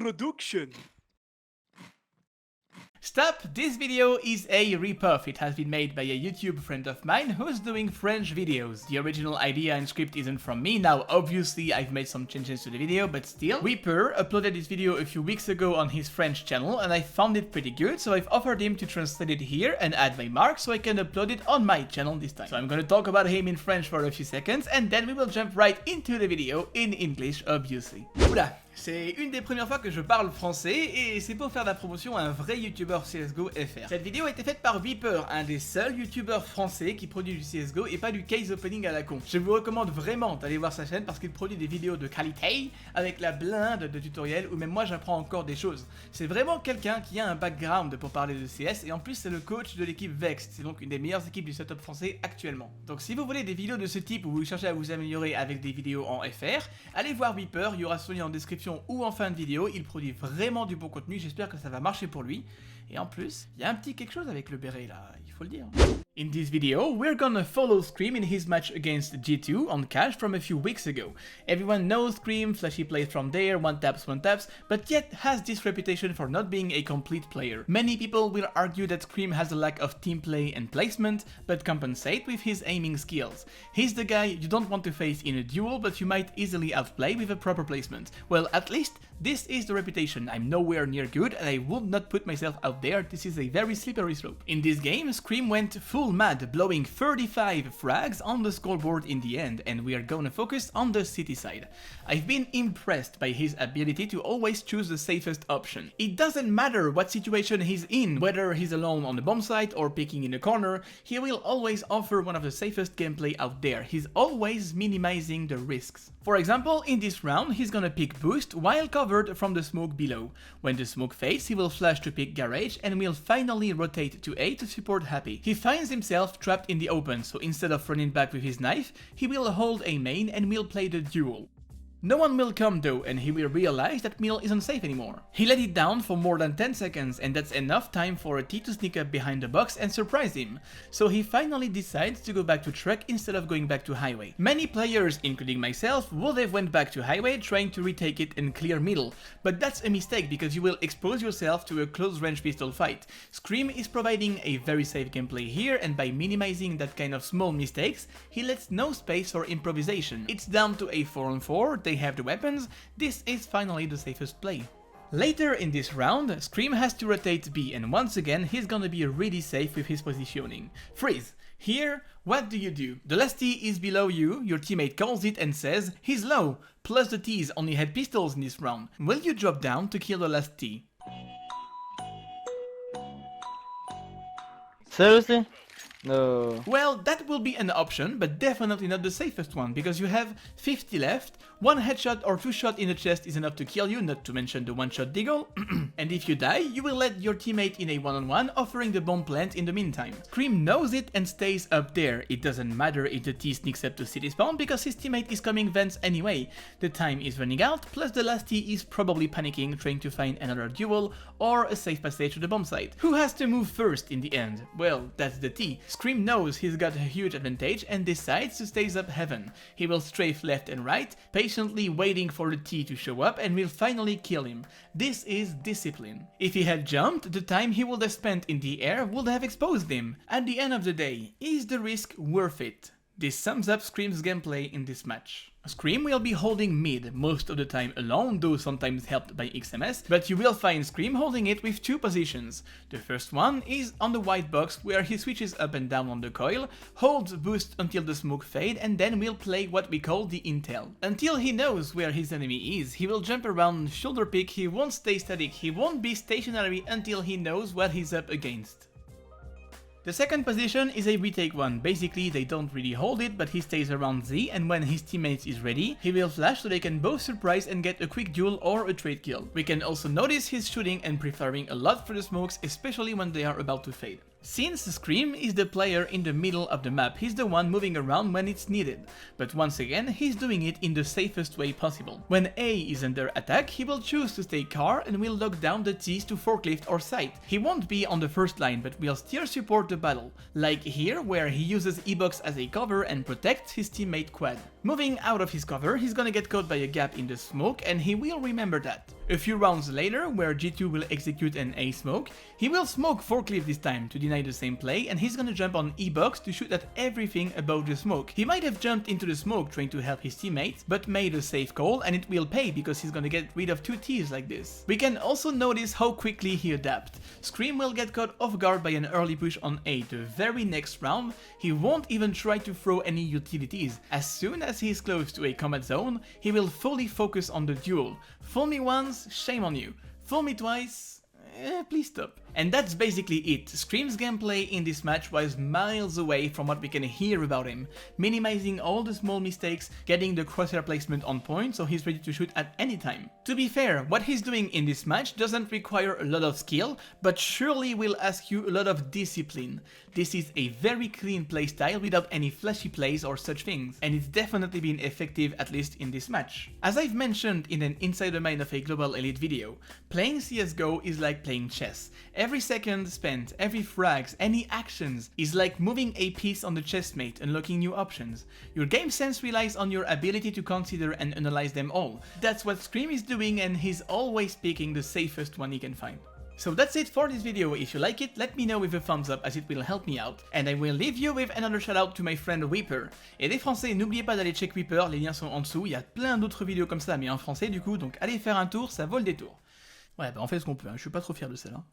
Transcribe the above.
introduction. Stop! This video is a ripoff. It has been made by a YouTube friend of mine who's doing French videos. The original idea and script isn't from me. Now, obviously, I've made some changes to the video, but still. Reaper uploaded this video a few weeks ago on his French channel, and I found it pretty good, so I've offered him to translate it here and add my mark so I can upload it on my channel this time. So I'm gonna talk about him in French for a few seconds, and then we will jump right into the video in English, obviously. Oula! C'est une des premières fois que je parle français et c'est pour faire de la promotion à un vrai youtubeur CSGO FR. Cette vidéo a été faite par Reaper, un des seuls youtubeurs français qui produit du CSGO et pas du case opening à la con. Je vous recommande vraiment d'aller voir sa chaîne parce qu'il produit des vidéos de qualité avec la blinde de tutoriels où même moi j'apprends encore des choses. C'est vraiment quelqu'un qui a un background pour parler de CS et en plus c'est le coach de l'équipe Vex, c'est donc une des meilleures équipes du setup français actuellement. Donc si vous voulez des vidéos de ce type où vous cherchez à vous améliorer avec des vidéos en FR, allez voir Reaper, il y aura son lien en description ou en fin de vidéo, il produit vraiment du bon contenu, j'espère que ça va marcher pour lui. Et en plus, il y a un petit quelque chose avec le béret là, il faut le dire. In this video, we're gonna follow Scream in his match against G2 on Cash from a few weeks ago. Everyone knows Scream, flashy plays from there, one taps, but yet has this reputation for not being a complete player. Many people will argue that Scream has a lack of team play and placement, but compensate with his aiming skills. He's the guy you don't want to face in a duel, but you might easily outplay with a proper placement. Well, at least this is the reputation. I'm nowhere near good and I would not put myself out there. This is a very slippery slope. In this game, Scream went full mad, blowing 35 frags on the scoreboard in the end, and we are gonna focus on the city side. I've been impressed by his ability to always choose the safest option. It doesn't matter what situation he's in, whether he's alone on the bomb site or picking in a corner, he will always offer one of the safest gameplay out there. He's always minimizing the risks. For example, in this round, he's gonna pick Boost while covered from the smoke below. When the smoke fades, he will flash to pick Garage and will finally rotate to A to support Happy. He finds himself trapped in the open, so instead of running back with his knife, he will hold a main and will play the duel. No one will come though, and he will realize that Mill isn't safe anymore. He let it down for more than 10 seconds, and that's enough time for a T to sneak up behind the box and surprise him. So he finally decides to go back to truck instead of going back to highway. Many players, including myself, would have went back to highway trying to retake it and clear middle, but that's a mistake because you will expose yourself to a close range pistol fight. Scream is providing a very safe gameplay here, and by minimizing that kind of small mistakes, he lets no space for improvisation. It's down to a 4-on-4, they have the weapons, this is finally the safest play. Later in this round, Scream has to rotate B, and once again he's gonna be really safe with his positioning. Freeze! Here, what do? The last T is below you, your teammate calls it and says, he's low, plus the T's only had pistols in this round. Will you drop down to kill the last T? Seriously? No. Well, that will be an option, but definitely not the safest one, because you have 50 left, one headshot or two shot in the chest is enough to kill you, not to mention the one-shot deagle, and if you die, you will let your teammate in a one-on-one, offering the bomb plant in the meantime. Scream knows it and stays up there. It doesn't matter if the T sneaks up to city spawn, because his teammate is coming vents anyway. The time is running out, plus the last T is probably panicking, trying to find another duel, or a safe passage to the bomb site. Who has to move first in the end? Well, that's the T. Scream knows he's got a huge advantage and decides to stay up heaven. He will strafe left and right, patiently waiting for the T to show up and will finally kill him. This is discipline. If he had jumped, the time he would have spent in the air would have exposed him. At the end of the day, is the risk worth it? This sums up Scream's gameplay in this match. Scream will be holding mid most of the time alone, though sometimes helped by XMS, but you will find Scream holding it with two positions. The first one is on the white box where he switches up and down on the coil, holds boost until the smoke fade, and then will play what we call the intel. Until he knows where his enemy is, he will jump around, shoulder pick, he won't stay static, he won't be stationary until he knows what he's up against. The second position is a retake one. Basically, they don't really hold it, but he stays around Z, and when his teammate is ready, he will flash so they can both surprise and get a quick duel or a trade kill. We can also notice his shooting and preferring a lot for the smokes, especially when they are about to fade. Since Scream is the player in the middle of the map, he's the one moving around when it's needed, but once again he's doing it in the safest way possible. When A is under attack, he will choose to stay car and will lock down the T's to forklift or site. He won't be on the first line, but will still support the battle, like here where he uses E-box as a cover and protects his teammate quad. Moving out of his cover, he's gonna get caught by a gap in the smoke and he will remember that. A few rounds later, where G2 will execute an A smoke, he will smoke forklift this time to deny the same play, and he's gonna jump on E box to shoot at everything above the smoke. He might have jumped into the smoke trying to help his teammates, but made a safe call, and it will pay because he's gonna get rid of 2 Ts like this. We can also notice how quickly he adapts. Scream will get caught off guard by an early push on A. The very next round, he won't even try to throw any utilities. As soon as he is close to a combat zone, he will fully focus on the duel. Fool me once, shame on you. Fool me twice, please stop. And that's basically it. Scream's gameplay in this match was miles away from what we can hear about him, minimizing all the small mistakes, getting the crosshair placement on point so he's ready to shoot at any time. To be fair, what he's doing in this match doesn't require a lot of skill, but surely will ask you a lot of discipline. This is a very clean playstyle without any flashy plays or such things, and it's definitely been effective, at least in this match. As I've mentioned in an Inside the Mind of a Global Elite video, playing CSGO is like playing chess. Every second spent, every frags, any actions is like moving a piece on the chessmate, unlocking new options. Your game sense relies on your ability to consider and analyze them all. That's what Scream is doing, and he's always picking the safest one he can find. So that's it for this video. If you like it, let me know with a thumbs up as it will help me out. And I will leave you with another shout out to my friend Weeper. Et des Français, n'oubliez pas d'aller check Weeper, les liens sont en dessous, il y a plein d'autres vidéos comme ça mais en français du coup, donc allez faire un tour, ça vaut le détour. Ouais bah on fait ce qu'on peut, hein. Je suis pas trop fier de celle-là.